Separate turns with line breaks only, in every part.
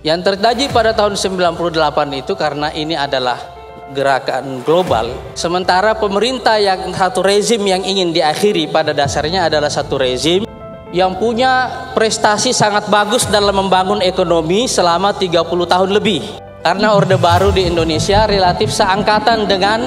Yang terjadi pada tahun 98 itu karena ini adalah gerakan global, sementara pemerintah yang satu rezim yang ingin diakhiri pada dasarnya adalah satu rezim yang punya prestasi sangat bagus dalam membangun ekonomi selama 30 tahun lebih. Karena Orde Baru di Indonesia relatif seangkatan dengan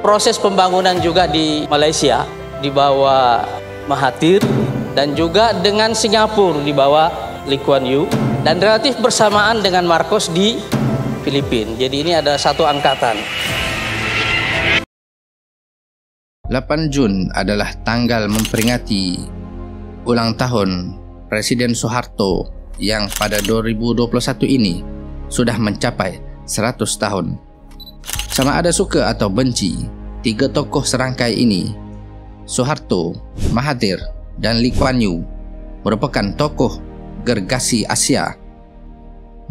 proses pembangunan juga di Malaysia di bawah Mahathir, dan juga dengan Singapura di bawah Lee Kuan Yew, dan relatif bersamaan dengan Marcos di Filipina. Jadi ini ada satu angkatan.
8 Jun adalah tanggal memperingati ulang tahun Presiden Soeharto yang pada 2021 ini sudah mencapai 100 tahun. Sama ada suka atau benci, tiga tokoh serangkai ini, Soeharto, Mahathir, dan Lee Kuan Yew, merupakan tokoh gergasi Asia.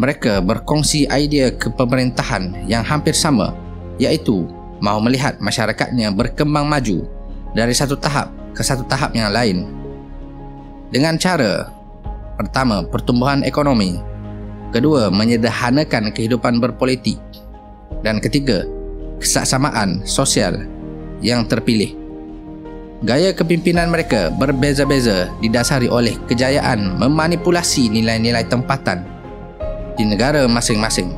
Mereka berkongsi idea kepemerintahan yang hampir sama, iaitu mahu melihat masyarakatnya berkembang maju dari satu tahap ke satu tahap yang lain. Dengan cara, pertama, pertumbuhan ekonomi, kedua, menyederhanakan kehidupan berpolitik, dan ketiga, kesaksamaan sosial yang terpilih. Gaya kepimpinan mereka berbeza-beza didasari oleh kejayaan memanipulasi nilai-nilai tempatan di negara masing-masing.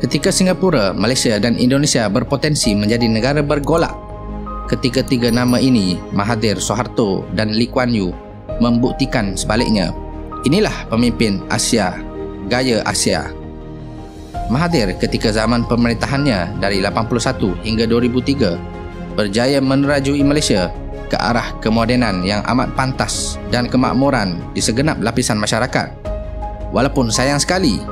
Ketika Singapura, Malaysia dan Indonesia berpotensi menjadi negara bergolak, ketiga-tiga nama ini, Mahathir, Soeharto dan Lee Kuan Yew, membuktikan sebaliknya. Inilah pemimpin Asia, gaya Asia. Mahathir ketika zaman pemerintahannya dari 81 hingga 2003 berjaya menerajui Malaysia ke arah kemodenan yang amat pantas dan kemakmuran di segenap lapisan masyarakat. Walaupun sayang sekali,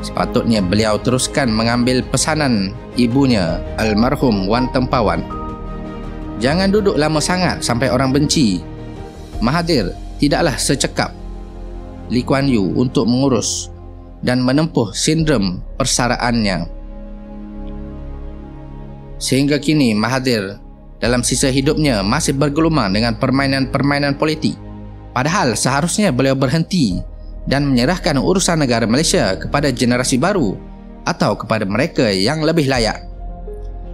sepatutnya beliau teruskan mengambil pesanan ibunya, almarhum Wan Tempawan. Jangan duduk lama sangat sampai orang benci. Mahathir tidaklah secekap Lee Kuan Yew untuk mengurus dan menempuh sindrom persaraannya. Sehingga kini Mahathir dalam sisa hidupnya masih bergelumang dengan permainan-permainan politik. Padahal seharusnya beliau berhenti dan menyerahkan urusan negara Malaysia kepada generasi baru atau kepada mereka yang lebih layak.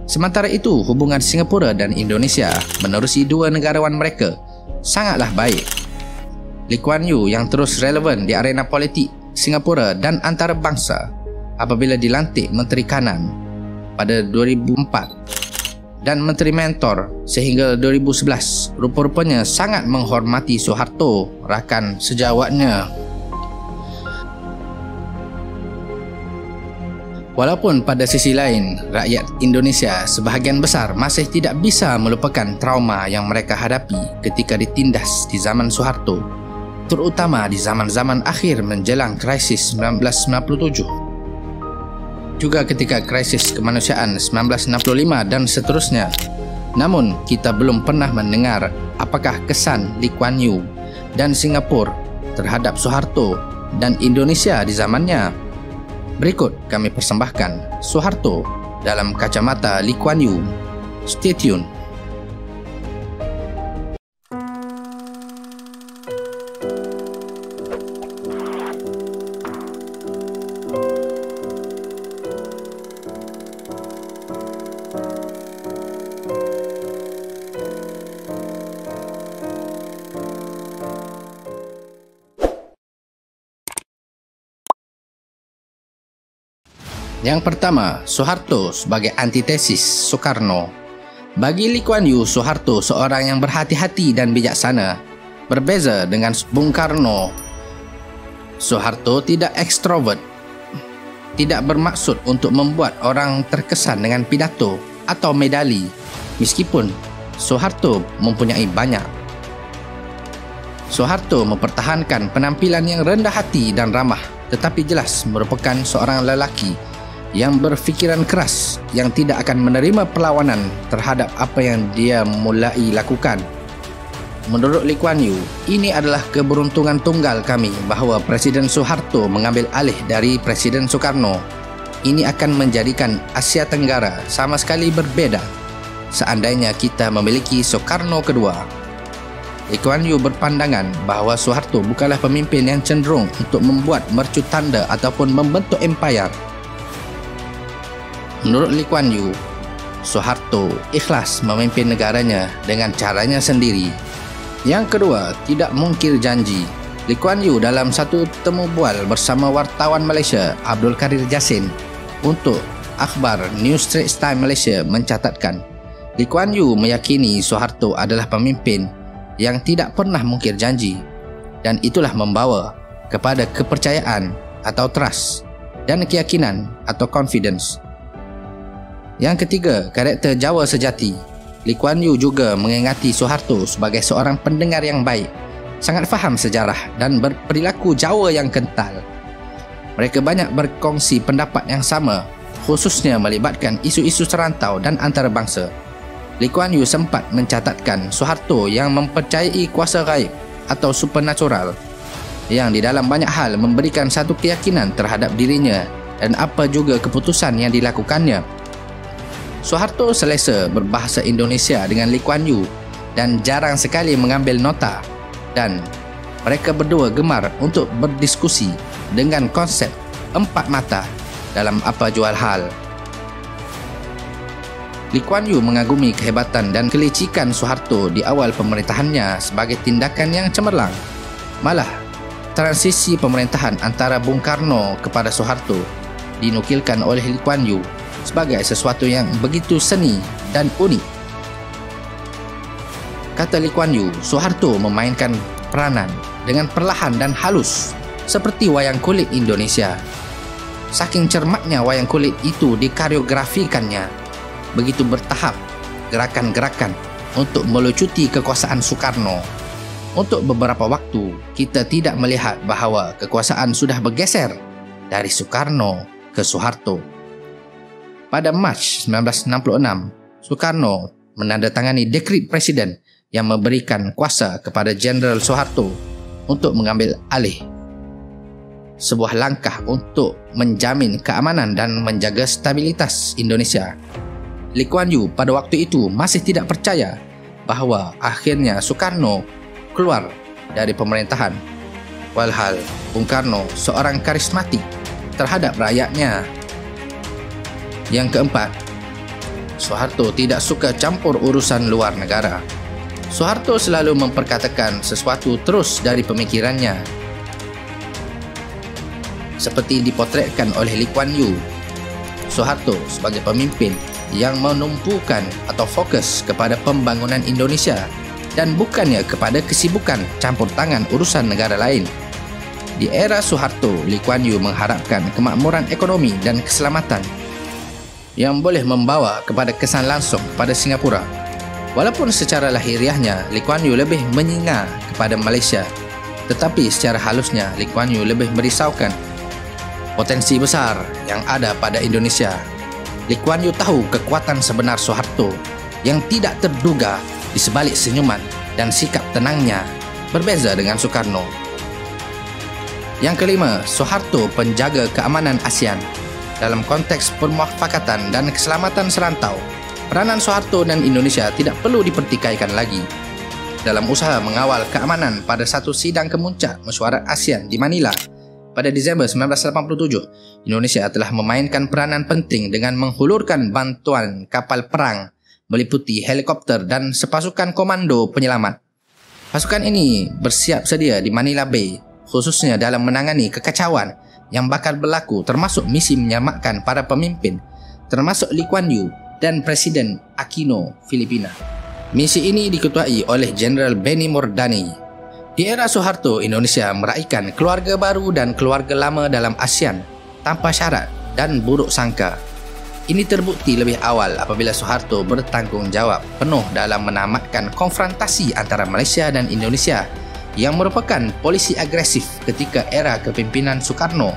Sementara itu, hubungan Singapura dan Indonesia menerusi dua negarawan mereka sangatlah baik. Lee Kuan Yew yang terus relevan di arena politik Singapura dan antarabangsa apabila dilantik Menteri Kanan pada 2004 dan Menteri Mentor sehingga 2011, rupa-rupanya sangat menghormati Soeharto, rakan sejawatnya. Walaupun pada sisi lain, rakyat Indonesia sebahagian besar masih tidak bisa melupakan trauma yang mereka hadapi ketika ditindas di zaman Soeharto, terutama di zaman-zaman akhir menjelang krisis 1997. Juga ketika krisis kemanusiaan 1965 dan seterusnya. Namun, kita belum pernah mendengar apakah kesan Lee Kuan Yew dan Singapura terhadap Soeharto dan Indonesia di zamannya. Berikut kami persembahkan Soeharto dalam kacamata Lee Kuan Yew. Stay tune. Yang pertama, Soeharto sebagai antitesis Soekarno. Bagi Lee Kuan Yew, Soeharto seorang yang berhati-hati dan bijaksana. Berbeza dengan Bung Karno, Soeharto tidak ekstrovert, tidak bermaksud untuk membuat orang terkesan dengan pidato atau medali, meskipun Soeharto mempunyai banyak. Soeharto mempertahankan penampilan yang rendah hati dan ramah, tetapi jelas merupakan seorang lelaki yang berfikiran keras, yang tidak akan menerima perlawanan terhadap apa yang dia mulai lakukan. Menurut Lee Kuan Yew, ini adalah keberuntungan tunggal kami bahawa Presiden Soeharto mengambil alih dari Presiden Soekarno. Ini akan menjadikan Asia Tenggara sama sekali berbeza seandainya kita memiliki Soekarno kedua. Lee Kuan Yew berpandangan bahawa Suharto bukanlah pemimpin yang cenderung untuk membuat mercu tanda ataupun membentuk empayar. Menurut Lee Kuan Yew, Suharto ikhlas memimpin negaranya dengan caranya sendiri. Yang kedua, tidak mungkir janji. Lee Kuan Yew dalam satu temu bual bersama wartawan Malaysia Abdul Kadir Jassin untuk akhbar New Straits Times Malaysia mencatatkan, Lee Kuan Yew meyakini Suharto adalah pemimpin yang tidak pernah mungkir janji, dan itulah membawa kepada kepercayaan atau trust dan keyakinan atau confidence. Yang ketiga, karakter Jawa sejati. Lee Kuan Yew juga mengingati Suharto sebagai seorang pendengar yang baik, sangat faham sejarah dan berperilaku Jawa yang kental. Mereka banyak berkongsi pendapat yang sama, khususnya melibatkan isu-isu serantau dan antarabangsa. Lee Kuan Yew sempat mencatatkan Suharto yang mempercayai kuasa gaib atau supernatural, yang di dalam banyak hal memberikan satu keyakinan terhadap dirinya dan apa juga keputusan yang dilakukannya. Suharto selesa berbahasa Indonesia dengan Lee Kuan Yew dan jarang sekali mengambil nota, dan mereka berdua gemar untuk berdiskusi dengan konsep empat mata dalam apa jual hal. Lee Kuan Yew mengagumi kehebatan dan kelicikan Suharto di awal pemerintahannya sebagai tindakan yang cemerlang. Malah, transisi pemerintahan antara Bung Karno kepada Suharto dinukilkan oleh Lee Kuan Yew sebagai sesuatu yang begitu seni dan unik. Kata Lee Kuan Yew, Suharto memainkan peranan dengan perlahan dan halus seperti wayang kulit Indonesia. Saking cermatnya wayang kulit itu dikoreografikannya begitu bertahap gerakan-gerakan untuk melucuti kekuasaan Soekarno. Untuk beberapa waktu, kita tidak melihat bahawa kekuasaan sudah bergeser dari Soekarno ke Suharto. Pada Mac 1966, Soekarno menandatangani dekret presiden yang memberikan kuasa kepada Jeneral Suharto untuk mengambil alih. Sebuah langkah untuk menjamin keamanan dan menjaga stabilitas Indonesia. Lee Kuan Yew pada waktu itu masih tidak percaya bahawa akhirnya Soekarno keluar dari pemerintahan. Walhal Bung Karno seorang karismatik terhadap rakyatnya. Yang keempat, Suharto tidak suka campur urusan luar negara. Suharto selalu memperkatakan sesuatu terus dari pemikirannya. Seperti dipotretkan oleh Lee Kuan Yew, Suharto sebagai pemimpin yang menumpukan atau fokus kepada pembangunan Indonesia dan bukannya kepada kesibukan campur tangan urusan negara lain. Di era Suharto, Lee Kuan Yew mengharapkan kemakmuran ekonomi dan keselamatan yang boleh membawa kepada kesan langsung pada Singapura. Walaupun secara lahiriahnya Lee Kuan Yew lebih menyingar kepada Malaysia, tetapi secara halusnya Lee Kuan Yew lebih merisaukan potensi besar yang ada pada Indonesia. Lee Kuan Yew tahu kekuatan sebenar Suharto yang tidak terduga di sebalik senyuman dan sikap tenangnya, berbeza dengan Soekarno. Yang kelima, Suharto penjaga keamanan ASEAN. Dalam konteks permuafakatan dan keselamatan serantau, peranan Suharto dan Indonesia tidak perlu dipertikaikan lagi. Dalam usaha mengawal keamanan pada satu sidang kemuncak mesyuarat ASEAN di Manila pada Disember 1987, Indonesia telah memainkan peranan penting dengan menghulurkan bantuan kapal perang meliputi helikopter dan sepasukan komando penyelamat. Pasukan ini bersiap sedia di Manila Bay, khususnya dalam menangani kekacauan yang bakal berlaku, termasuk misi menyelamatkan para pemimpin, termasuk Lee Kuan Yew dan Presiden Aquino Filipina. Misi ini diketuai oleh Jeneral Benny Mordani. Di era Suharto, Indonesia meraihkan keluarga baru dan keluarga lama dalam ASEAN tanpa syarat dan buruk sangka. Ini terbukti lebih awal apabila Suharto bertanggungjawab penuh dalam menamatkan konfrontasi antara Malaysia dan Indonesia yang merupakan polisi agresif ketika era kepimpinan Soekarno.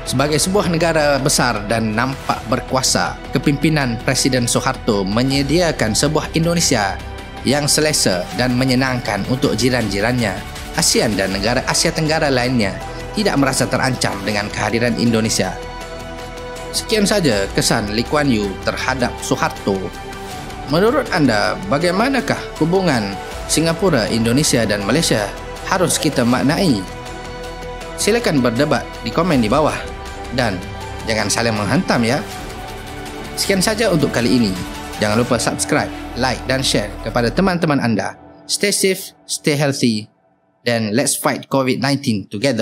Sebagai sebuah negara besar dan nampak berkuasa, kepimpinan Presiden Suharto menyediakan sebuah Indonesia yang selesa dan menyenangkan untuk jiran-jirannya. ASEAN dan negara Asia Tenggara lainnya tidak merasa terancam dengan kehadiran Indonesia. Sekian saja kesan Lee Kuan Yew terhadap Suharto. Menurut anda, bagaimanakah hubungan Singapura, Indonesia dan Malaysia harus kita maknai? Silakan berdebat di komen di bawah dan jangan saling menghantam ya. Sekian saja untuk kali ini. Jangan lupa subscribe, like dan share kepada teman-teman anda. Stay safe, stay healthy, dan let's fight COVID-19 together.